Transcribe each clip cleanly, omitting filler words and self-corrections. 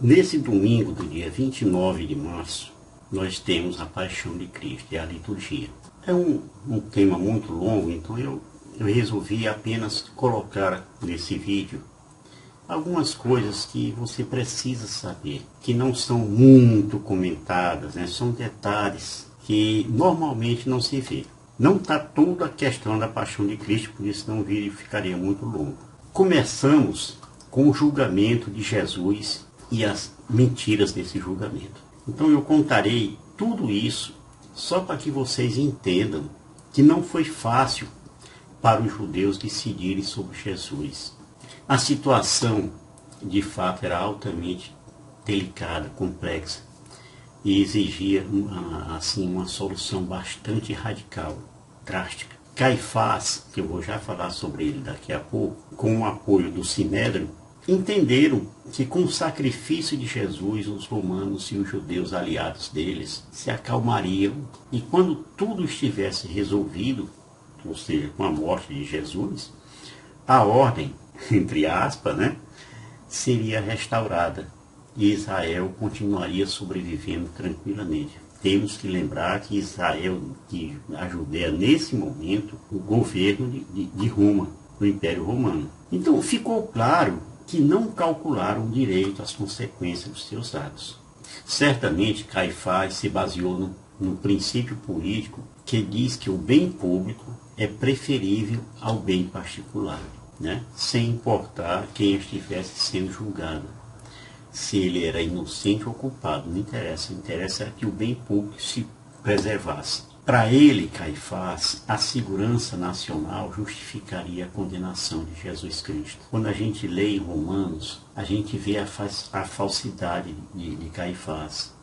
Nesse domingo do dia 29 de março, nós temos a Paixão de Cristo, é a liturgia. É um tema muito longo, então eu resolvi apenas colocar nesse vídeo algumas coisas que você precisa saber, que não são muito comentadas, né? São detalhes que normalmente não se vê. Não está toda a questão da Paixão de Cristo, por isso não o vídeo ficaria muito longo. Começamos com o julgamento de Jesus e as mentiras desse julgamento. Então eu contarei tudo isso só para que vocês entendam que não foi fácil para os judeus decidirem sobre Jesus. A situação, de fato, era altamente delicada, complexa e exigia uma solução bastante radical, drástica. Caifás, que eu vou já falar sobre ele daqui a pouco, com o apoio do Sinédrio, entenderam que com o sacrifício de Jesus, os romanos e os judeus aliados deles se acalmariam e quando tudo estivesse resolvido, ou seja, com a morte de Jesus, a ordem, entre aspas, né, seria restaurada e Israel continuaria sobrevivendo tranquilamente. Temos que lembrar que Israel, que a Judéia nesse momento, o governo de Roma, do Império Romano. Então ficou claro que não calcularam direito as consequências dos seus atos. Certamente Caifás se baseou no princípio político que diz que o bem público é preferível ao bem particular, né? Sem importar quem estivesse sendo julgado. Se ele era inocente ou culpado, não interessa. O interessa é que o bem público se preservasse. Para ele, Caifás, a segurança nacional justificaria a condenação de Jesus Cristo. Quando a gente lê em Romanos, a gente vê a falsidade de Caifás.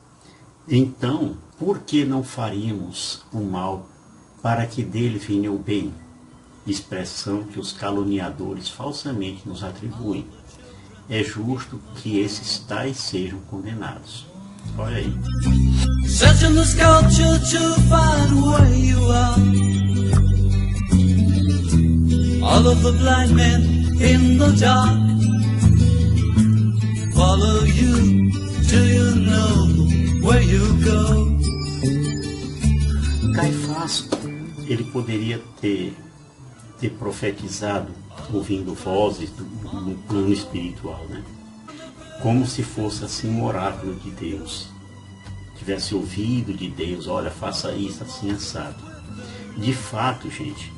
Então, por que não faríamos o mal para que dele venha o bem? Expressão que os caluniadores falsamente nos atribuem. É justo que esses tais sejam condenados. Olha aí. Searching the sculpture to find where you are. All of the blind men in the dark follow you. Do you know where you go? Caifás, ele poderia ter profetizado ouvindo vozes no plano espiritual, né? Como se fosse assim um oráculo de Deus. Tivesse ouvido de Deus, olha, faça isso assim assado. De fato, gente,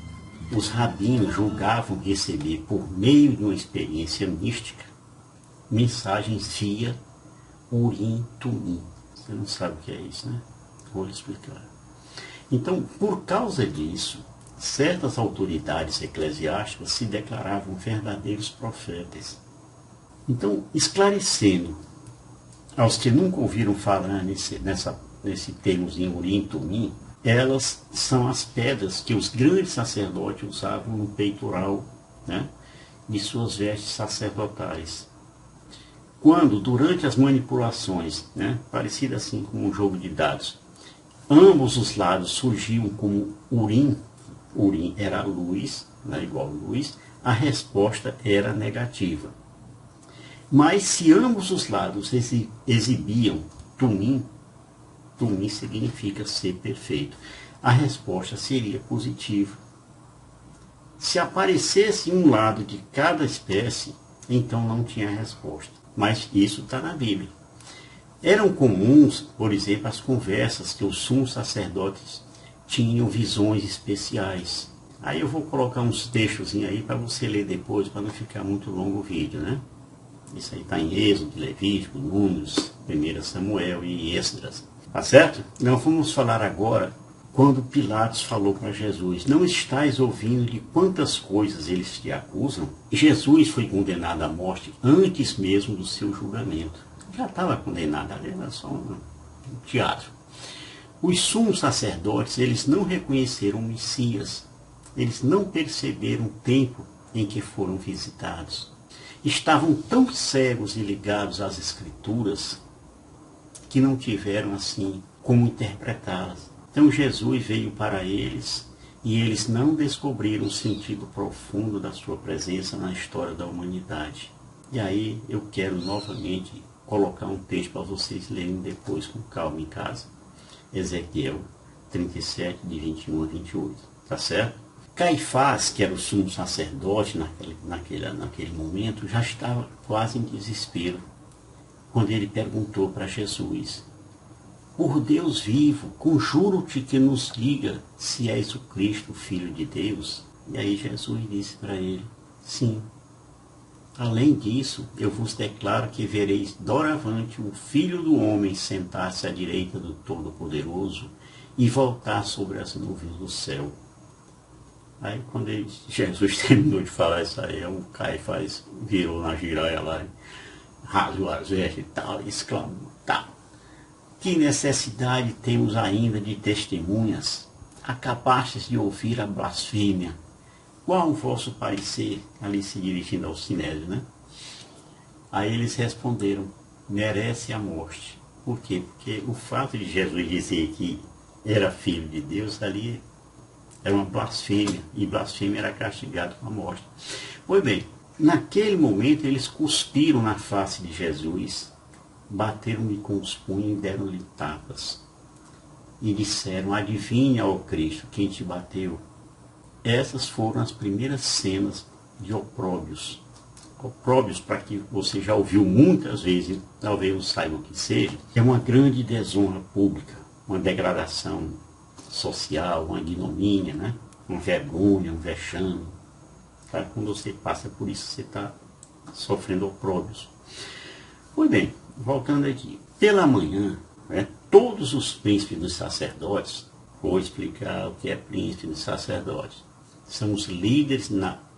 os rabinos julgavam receber, por meio de uma experiência mística, mensagens via Urim Tumim. Você não sabe o que é isso, né? Vou lhe explicar. Então, por causa disso, certas autoridades eclesiásticas se declaravam verdadeiros profetas. Então, esclarecendo aos que nunca ouviram falar nesse termozinho Urim Tumim, elas são as pedras que os grandes sacerdotes usavam no peitoral, né, de suas vestes sacerdotais. Quando, durante as manipulações, né, parecido assim com um jogo de dados, ambos os lados surgiam como Urim era luz, né, igual luz, a resposta era negativa. Mas se ambos os lados exibiam Tumim significa ser perfeito, a resposta seria positiva. Se aparecesse um lado de cada espécie, então não tinha resposta. Mas isso está na Bíblia. Eram comuns, por exemplo, as conversas que os sumos sacerdotes tinham visões especiais. Aí eu vou colocar uns textos aí para você ler depois, para não ficar muito longo o vídeo, né? Isso aí está em Êxodo, Levítico, Números, 1 Samuel e Esdras. Tá certo? Nós vamos falar agora quando Pilatos falou para Jesus: não estais ouvindo de quantas coisas eles te acusam? Jesus foi condenado à morte antes mesmo do seu julgamento. Já estava condenado, ali era só um teatro. Os sumos sacerdotes, eles não reconheceram o Messias. Eles não perceberam o tempo em que foram visitados. Estavam tão cegos e ligados às Escrituras que não tiveram assim como interpretá-las. Então Jesus veio para eles e eles não descobriram o sentido profundo da sua presença na história da humanidade. E aí eu quero novamente colocar um texto para vocês lerem depois com calma em casa. Ezequiel 37, de 21 a 28. Tá certo? Caifás, que era o sumo sacerdote naquele momento, já estava quase em desespero, quando ele perguntou para Jesus: por Deus vivo, conjuro-te que nos diga se és o Cristo, o Filho de Deus. E aí Jesus disse para ele: sim. Além disso, eu vos declaro que vereis doravante o Filho do Homem sentar-se à direita do Todo-Poderoso e voltar sobre as nuvens do céu. Aí quando Jesus terminou de falar isso aí, o Caifás virou na giraia lá, rasgou as vestes e tal, e exclamou: tal. Que necessidade temos ainda de testemunhas? Acabastes de ouvir a blasfêmia. Qual o vosso parecer? Ali se dirigindo ao Sinédrio, né? Aí eles responderam: merece a morte. Por quê? Porque o fato de Jesus dizer que era filho de Deus, ali era uma blasfêmia, e blasfêmia era castigado com a morte. Pois bem, naquele momento eles cuspiram na face de Jesus, bateram-lhe com os punhos e deram-lhe tapas. E disseram: adivinha, ó Cristo, quem te bateu? Essas foram as primeiras cenas de opróbios. Opróbios, para que você já ouviu muitas vezes, talvez não saiba o que seja, é uma grande desonra pública, uma degradação social, uma ignomínia, né? Uma vergonha, um vexame. Tá? Quando você passa por isso, você está sofrendo opróbios. Pois bem, voltando aqui. Pela manhã, né, todos os príncipes dos sacerdotes, vou explicar o que é príncipe dos sacerdotes, são os líderes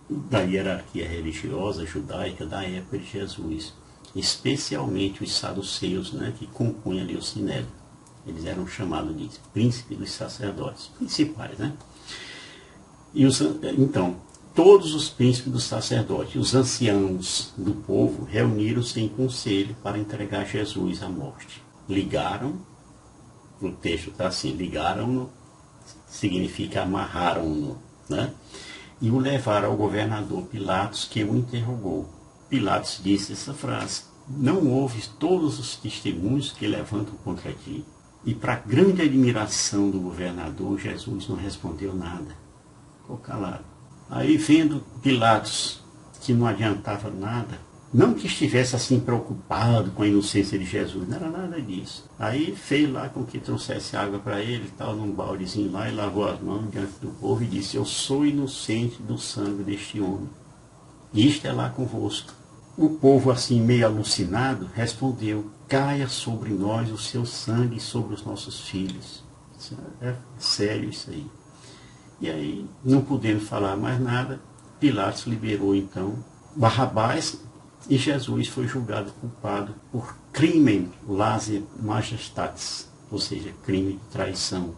da hierarquia religiosa judaica da época de Jesus, especialmente os saduceus, né, que compunham ali o Sinédrio. Eles eram chamados de príncipes dos sacerdotes, principais, né? Então, todos os príncipes dos sacerdotes, os anciãos do povo, reuniram-se em conselho para entregar Jesus à morte. Ligaram, o texto está assim: ligaram-no, significa amarraram-no, né? E o levaram ao governador Pilatos, que o interrogou. Pilatos disse essa frase: não ouves todos os testemunhos que levantam contra ti? E para grande admiração do governador, Jesus não respondeu nada, ficou calado. Aí, vendo Pilatos que não adiantava nada, não que estivesse assim preocupado com a inocência de Jesus, não era nada disso. Aí fez lá com que trouxesse água para ele, tal, num baldezinho lá, e lavou as mãos diante do povo e disse: eu sou inocente do sangue deste homem. Isto é lá convosco. O povo, assim meio alucinado, respondeu: caia sobre nós o seu sangue e sobre os nossos filhos. É sério isso aí. E aí, não podendo falar mais nada, Pilatos liberou então Barrabás, e Jesus foi julgado culpado por crimen lese majestatis, ou seja, crime de traição.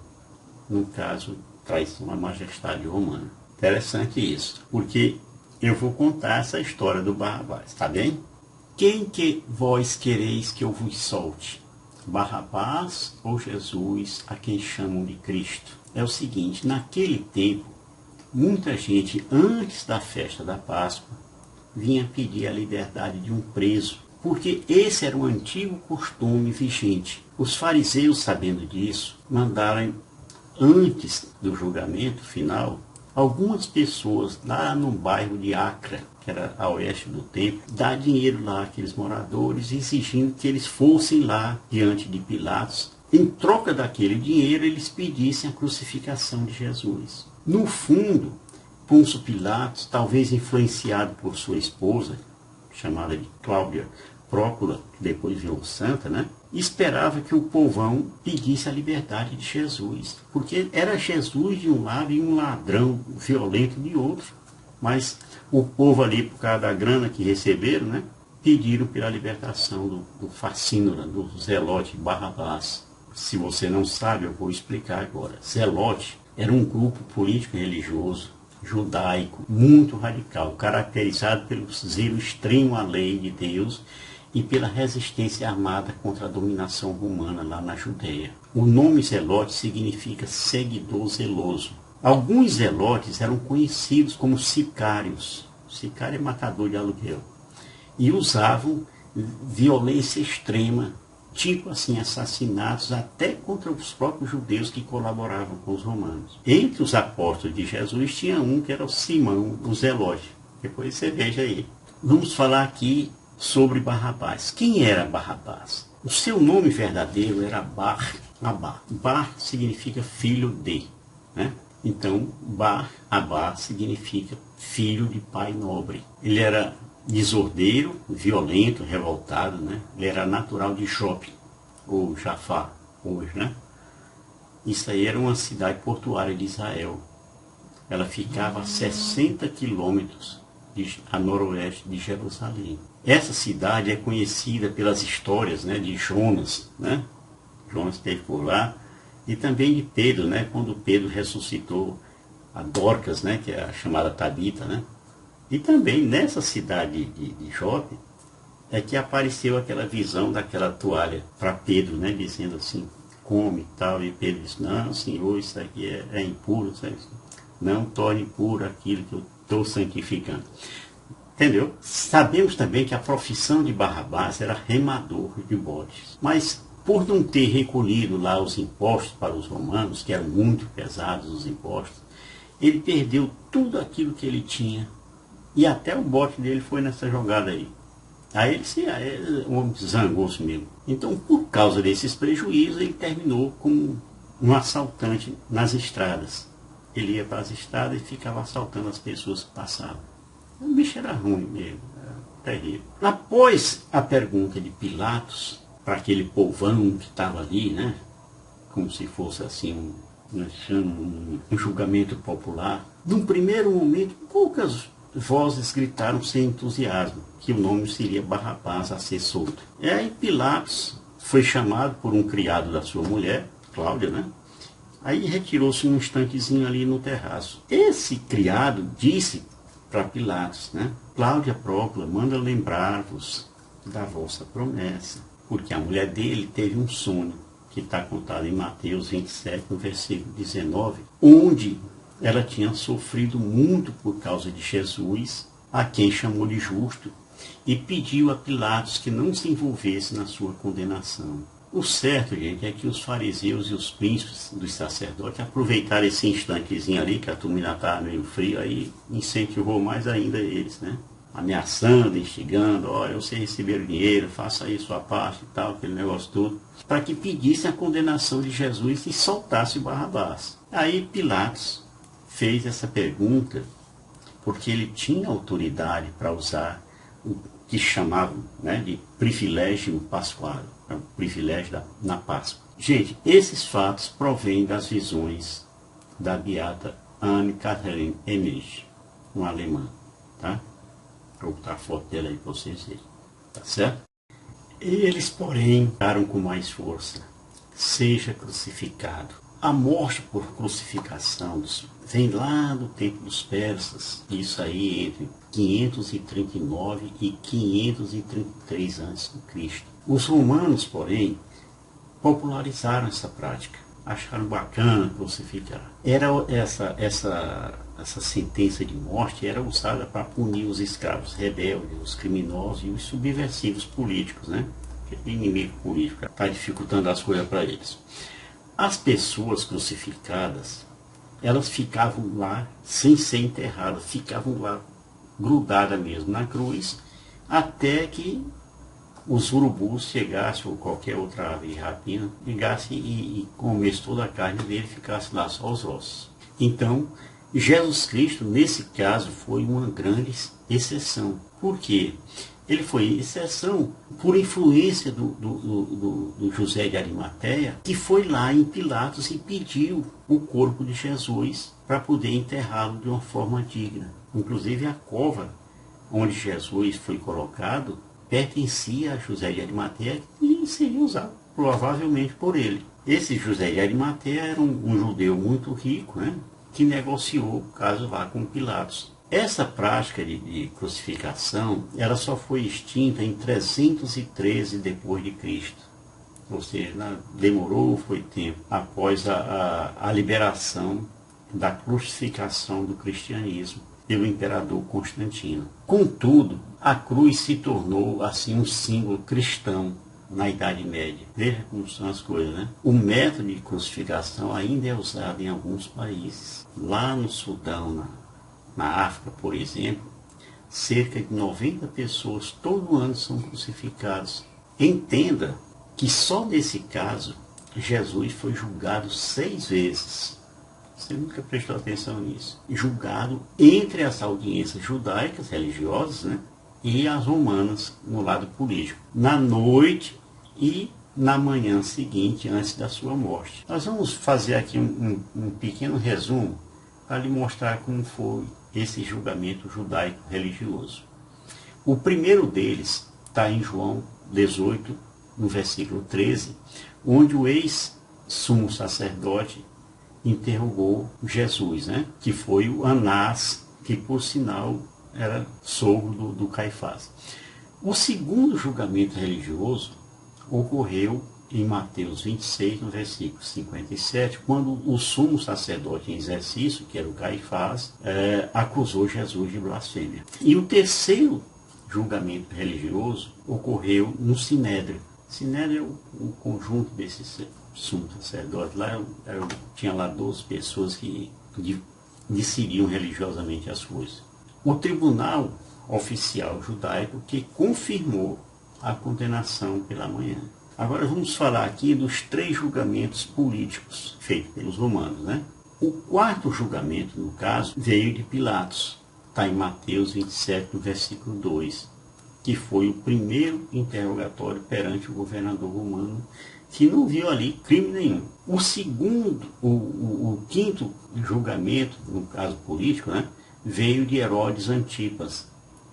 No caso, traição à majestade romana. Interessante isso, porque eu vou contar essa história do Barrabás, tá bem? Quem que vós quereis que eu vos solte? Barrabás ou Jesus, a quem chamam de Cristo? É o seguinte: naquele tempo, muita gente, antes da festa da Páscoa, vinha pedir a liberdade de um preso, porque esse era um antigo costume vigente. Os fariseus, sabendo disso, mandaram, antes do julgamento final, algumas pessoas lá no bairro de Acra, que era a oeste do templo, dar dinheiro lá àqueles moradores, exigindo que eles fossem lá diante de Pilatos. Em troca daquele dinheiro, eles pedissem a crucificação de Jesus. No fundo, Pôncio Pilatos, talvez influenciado por sua esposa, chamada de Cláudia Prócula, que depois virou santa, né? Esperava que o povão pedisse a liberdade de Jesus, porque era Jesus de um lado e um ladrão violento de outro. Mas o povo ali, por causa da grana que receberam, né, pediram pela libertação do fascínora, do Zelote Barrabás. Se você não sabe, eu vou explicar agora. Zelote era um grupo político e religioso judaico muito radical, caracterizado pelo zelo extremo à lei de Deus e pela resistência armada contra a dominação romana lá na Judeia. O nome Zelote significa seguidor zeloso. Alguns zelotes eram conhecidos como sicários. Sicário é matador de aluguel. E usavam violência extrema, tipo assim, assassinatos até contra os próprios judeus que colaboravam com os romanos. Entre os apóstolos de Jesus tinha um que era o Simão, o Zelote. Depois você veja aí. Vamos falar aqui sobre Barrabás. Quem era Barrabás? O seu nome verdadeiro era Bar-Abá. Bar significa filho de, né? Então, Bar-Abá significa filho de pai nobre. Ele era desordeiro, violento, revoltado, né? Ele era natural de Jope, ou Jafá, hoje, né? Isso aí era uma cidade portuária de Israel. Ela ficava a 60 quilômetros a noroeste de Jerusalém. Essa cidade é conhecida pelas histórias, né, de Jonas, né? Jonas esteve por lá, e também de Pedro, né? Quando Pedro ressuscitou a Dorcas, né? Que é a chamada Tabita, né? E também nessa cidade de Jope é que apareceu aquela visão daquela toalha para Pedro, né? Dizendo assim, come e tal. E Pedro disse, não, Senhor, isso aqui é impuro. Sabe? Não torne puro aquilo que eu estou santificando. Entendeu? Sabemos também que a profissão de Barrabás era remador de bodes. Mas por não ter recolhido lá os impostos para os romanos, que eram muito pesados os impostos, ele perdeu tudo aquilo que ele tinha. E até o bote dele foi nessa jogada aí. Aí o homem zangou-se mesmo. Então, por causa desses prejuízos, ele terminou como um assaltante nas estradas. Ele ia para as estradas e ficava assaltando as pessoas que passavam. O bicho era ruim mesmo, era terrível. Após a pergunta de Pilatos, para aquele povão que estava ali, né? Como se fosse assim um julgamento popular, num primeiro momento, poucas vozes gritaram sem entusiasmo que o nome seria Barrabás a ser solto. E aí Pilatos foi chamado por um criado da sua mulher, Cláudia, né? Aí retirou-se um instantezinho ali no terraço. Esse criado disse para Pilatos, né? Cláudia Prócula manda lembrar-vos da vossa promessa, porque a mulher dele teve um sonho, que está contado em Mateus 27, no versículo 19, onde ela tinha sofrido muito por causa de Jesus, a quem chamou de justo, e pediu a Pilatos que não se envolvesse na sua condenação. O certo, gente, é que os fariseus e os príncipes dos sacerdotes aproveitaram esse instantezinho ali, que a turma estava meio fria, aí incentivou mais ainda eles, né? Ameaçando, instigando, olha, você receber dinheiro, faça aí sua parte e tal, aquele negócio todo, para que pedissem a condenação de Jesus e soltasse Barrabás. Aí Pilatos fez essa pergunta porque ele tinha autoridade para usar o que chamavam, né, de privilégio pascual, o privilégio na Páscoa. Gente, esses fatos provêm das visões da beata Anne-Catherine Emmerich, uma alemã, tá? Vou botar a foto dela aí para vocês verem, tá certo? Eles, porém, ficaram com mais força. Seja crucificado. A morte por crucificação vem lá do tempo dos persas, isso aí entre 539 e 533 a.C. Os romanos, porém, popularizaram essa prática, acharam bacana crucificar. Era essa sentença de morte era usada para punir os escravos rebeldes, os criminosos e os subversivos políticos, né? Porque o inimigo político está dificultando as coisas para eles. As pessoas crucificadas, elas ficavam lá sem ser enterradas, ficavam lá grudadas mesmo na cruz, até que os urubus chegassem, ou qualquer outra ave rapina, chegasse e comesse toda a carne dele, ficasse lá só os ossos. Então, Jesus Cristo, nesse caso, foi uma grande exceção. Por quê? Ele foi exceção por influência do José de Arimateia, que foi lá em Pilatos e pediu o corpo de Jesus para poder enterrá-lo de uma forma digna. Inclusive a cova onde Jesus foi colocado pertencia a José de Arimateia e seria usado provavelmente por ele. Esse José de Arimateia era um judeu muito rico, né, que negociou o caso lá com Pilatos. Essa prática de crucificação, ela só foi extinta em 313 depois de Cristo. Ou seja, demorou, foi tempo, após a liberação da crucificação do cristianismo. pelo imperador Constantino. Contudo, a cruz se tornou assim um símbolo cristão na Idade Média. Veja como são as coisas, né? O método de crucificação ainda é usado em alguns países. Lá no Sudão, na África, por exemplo, cerca de 90 pessoas todo ano são crucificadas. Entenda que só nesse caso Jesus foi julgado 6 vezes. Você nunca prestou atenção nisso. Julgado entre as audiências judaicas, religiosas, né, e as romanas no lado político. Na noite e na manhã seguinte, antes da sua morte. Nós vamos fazer aqui um pequeno resumo para lhe mostrar como foi esse julgamento judaico religioso. O primeiro deles está em João 18, no versículo 13, onde o ex-sumo sacerdote interrogou Jesus, né? Que foi o Anás, que por sinal era sogro do Caifás. O segundo julgamento religioso ocorreu em Mateus 26, no versículo 57, quando o sumo sacerdote em exercício, que era o Caifás, acusou Jesus de blasfêmia. E o terceiro julgamento religioso ocorreu no Sinédrio. Sinédrio é o conjunto desses sumo sacerdote. Lá tinha lá 12 pessoas que decidiam religiosamente as coisas. O tribunal oficial judaico que confirmou a condenação pela manhã. Agora vamos falar aqui dos 3 julgamentos políticos feitos pelos romanos, né? O quarto julgamento, no caso, veio de Pilatos. Está em Mateus 27, no versículo 2, que foi o primeiro interrogatório perante o governador romano, que não viu ali crime nenhum. O segundo, o quinto julgamento, no caso político, né, veio de Herodes Antipas.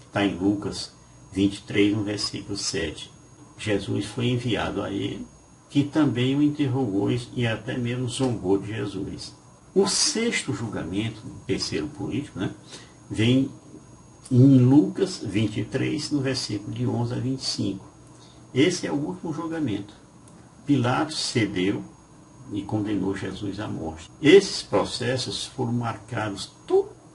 Está em Lucas 23, no versículo 7. Jesus foi enviado a ele, que também o interrogou e até mesmo zombou de Jesus. O sexto julgamento, o terceiro político, né, vem em Lucas 23, no versículo de 11 a 25. Esse é o último julgamento. Pilatos cedeu e condenou Jesus à morte. Esses processos foram marcados,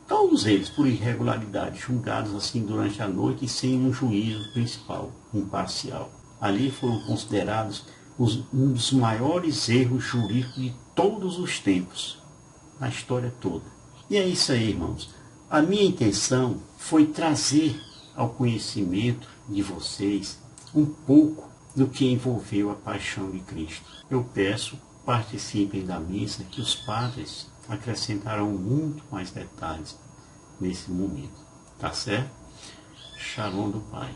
todos eles, por irregularidade, julgados assim durante a noite e sem um juízo principal, imparcial. Ali foram considerados um dos maiores erros jurídicos de todos os tempos, na história toda. E é isso aí, irmãos. A minha intenção foi trazer ao conhecimento de vocês um pouco do que envolveu a paixão de Cristo. Eu peço, participem da missa, que os padres acrescentarão muito mais detalhes nesse momento. Tá certo? Shalom do Pai.